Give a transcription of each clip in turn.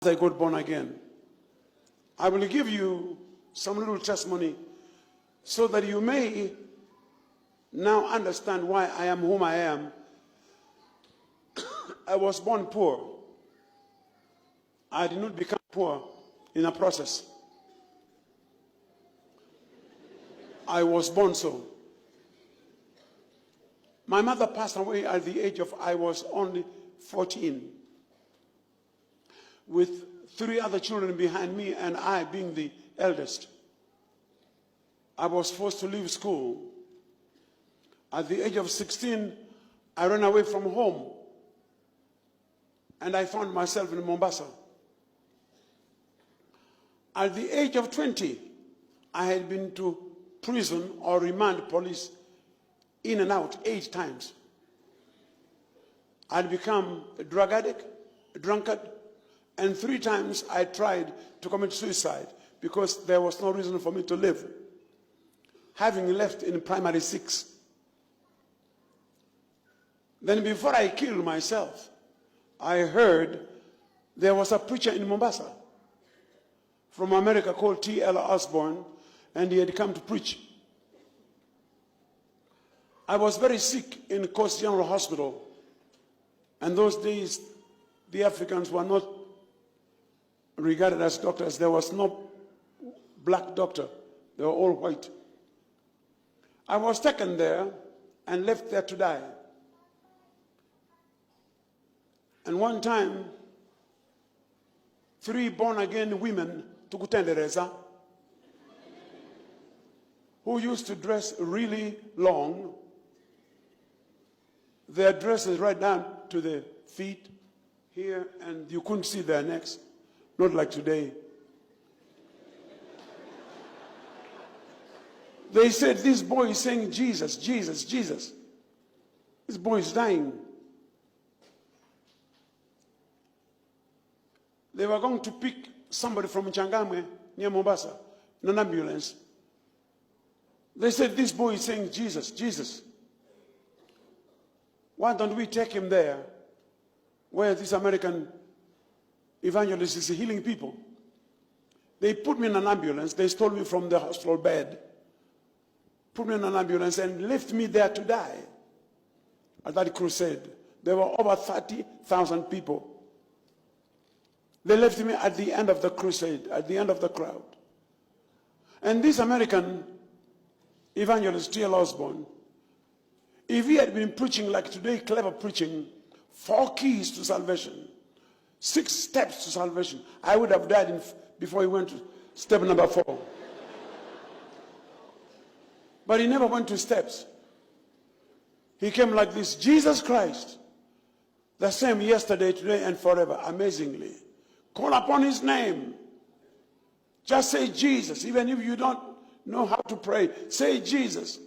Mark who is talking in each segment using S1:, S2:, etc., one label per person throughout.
S1: after I got born again. I will give you some little testimony so that you may now understand why I am whom I am. I was born poor. I did not become poor in a process. I was born so. My mother passed away at the age of, I was only 14, with 3 other children behind me and I being the eldest. I was forced to leave school. At the age of 16, I ran away from home and I found myself in Mombasa. At the age of 20, I had been to prison or remand police in and out 8 times. I'd become a drug addict, a drunkard, and 3 times I tried to commit suicide because there was no reason for me to live, having left in primary 6. Then before I killed myself, I heard there was a preacher in Mombasa from America called T.L. Osborne, and he had come to preach. I was very sick in Coast General Hospital, and those days the Africans were not regarded as doctors. There was no black doctor. They were all white. I was taken there and left there to die. And one time, 3 born-again women took Tendereza, who used to dress really long. Their dresses right down to the feet here, and you couldn't see their necks, not like today. They said, this boy is saying Jesus, Jesus, Jesus. This boy is dying. They were going to pick somebody from Changamwe near Mombasa in an ambulance. They said, this boy is saying Jesus, Jesus. Why don't we take him there where this American evangelist is healing people? They put me in an ambulance. They stole me from the hospital bed, put me in an ambulance and left me there to die. At that crusade, there were over 30,000 people. They left me at the end of the crusade, at the end of the crowd. And this American evangelist, T.L. Osborne, if he had been preaching like today, clever preaching, 4 keys to salvation, 6 steps to salvation, I would have died before he went to step number 4. But he never went to steps. He came like this: Jesus Christ, the same yesterday, today, and forever. Amazingly. Call upon his name. Just say Jesus. Even if you don't know how to pray, say Jesus.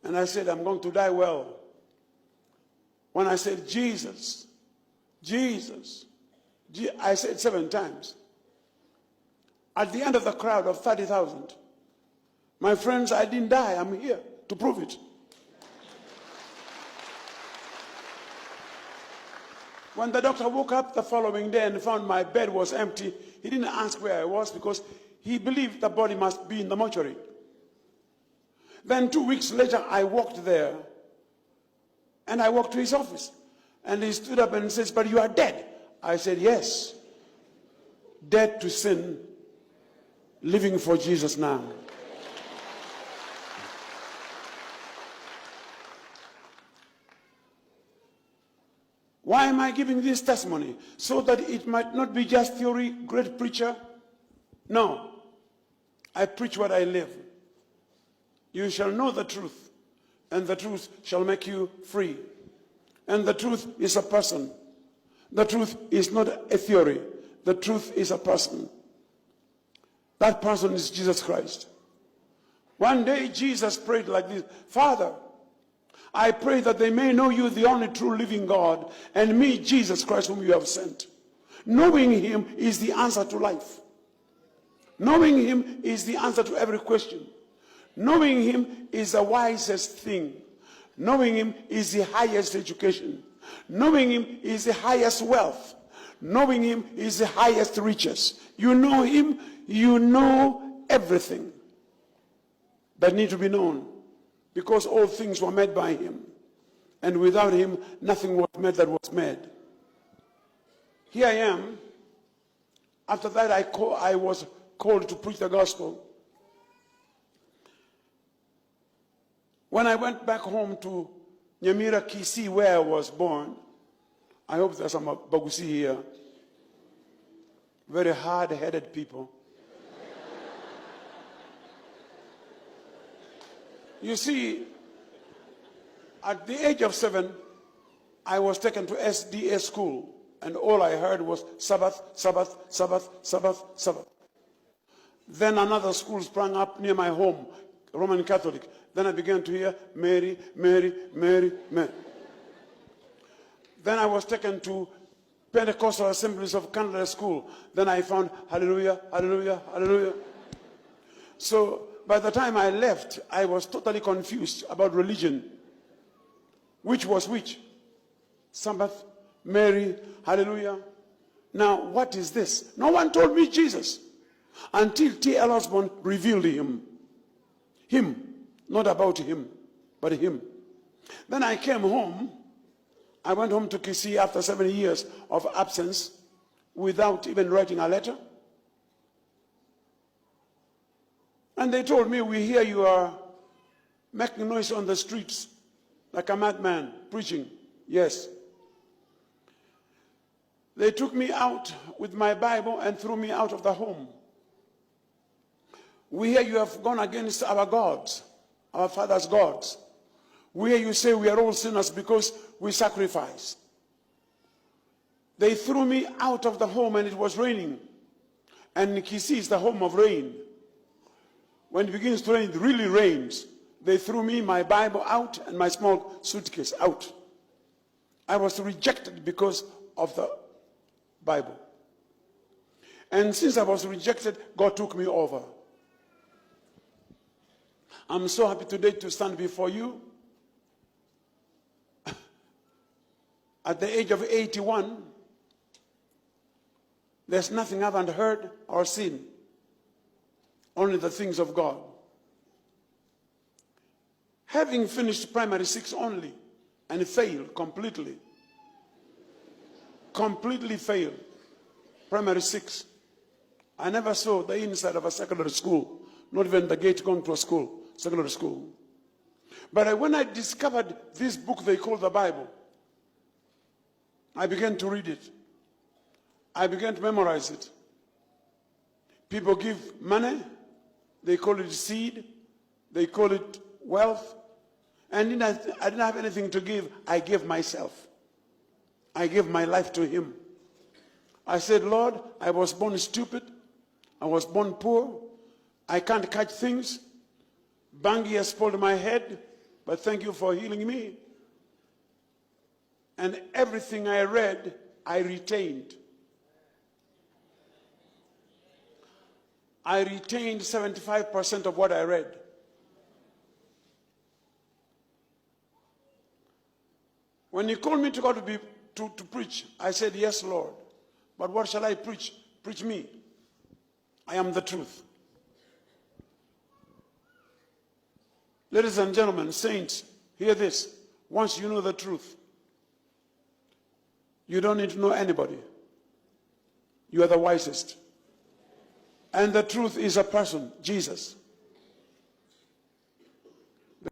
S1: And I said, I'm going to die well. When I said Jesus, Jesus, I said 7 times. At the end of the crowd of 30,000, my friends, I didn't die. I'm here to prove it. When the doctor woke up the following day and found my bed was empty, he didn't ask where I was because he believed the body must be in the mortuary. Then 2 weeks later, I walked there and I walked to his office. And he stood up and says, but you are dead. I said, yes. Dead to sin, living for Jesus now. Why am I giving this testimony? So that it might not be just theory, great preacher. No. I preach what I live. You shall know the truth, and the truth shall make you free. And the truth is a person. The truth is not a theory. The truth is a person. That person is Jesus Christ. One day Jesus prayed like this: Father, I pray that they may know you, the only true living God, and me, Jesus Christ, whom you have sent. Knowing him is the answer to life. Knowing him is the answer to every question. Knowing him is the wisest thing. Knowing him is the highest education. Knowing him is the highest wealth. Knowing him is the highest riches. You know him, you know everything that need to be known, because all things were made by him, and without him nothing was made that was made. Here I am. After that I was called to preach the gospel. When I went back home to Nyamira, Kisii, where I was born, I hope there's some Bagusi here. Very hard-headed people. You see, at the age of 7, I was taken to SDA school, and all I heard was Sabbath, Sabbath, Sabbath, Sabbath, Sabbath. Then another school sprang up near my home, Roman Catholic. Then I began to hear Mary, Mary, Mary, Mary. Then I was taken to Pentecostal Assemblies of Canada School. Then I found Hallelujah, Hallelujah, Hallelujah. So by the time I left, I was totally confused about religion. Which was which? Sabbath, Mary, Hallelujah. Now, what is this? No one told me Jesus until T.L. Osborne revealed him. Him, not about him, but him. Then I came home. I went home to Kisii after 7 years of absence without even writing a letter. And they told me, we hear you are making noise on the streets like a madman preaching. Yes. They took me out with my Bible and threw me out of the home. We hear you have gone against our gods, our fathers' gods. We hear you say we are all sinners because we sacrifice. They threw me out of the home, and it was raining. And Kisii is the home of rain. When it begins to rain, it really rains. They threw me, my Bible out, and my small suitcase out. I was rejected because of the Bible. And since I was rejected, God took me over. I'm so happy today to stand before you. At the age of 81, there's nothing I haven't heard or seen. Only the things of God. Having finished primary 6 only and failed completely. Completely failed. Primary 6. I never saw the inside of a secondary school. Not even the gate going to a school, secondary school. But when I discovered this book they call the Bible, I began to read it. I began to memorize it. People give money, they call it seed, they call it wealth. And I didn't have anything to give. I gave myself. I gave my life to him. I said, Lord, I was born stupid. I was born poor. I can't catch things. Bangi has pulled my head, but thank you for healing me. And everything I read, I retained. I retained 75% of what I read. When he called me to go to preach, I said, yes, Lord. But what shall I preach? Preach me. I am the truth. Ladies and gentlemen, saints, hear this. Once you know the truth, you don't need to know anybody. You are the wisest. And the truth is a person, Jesus.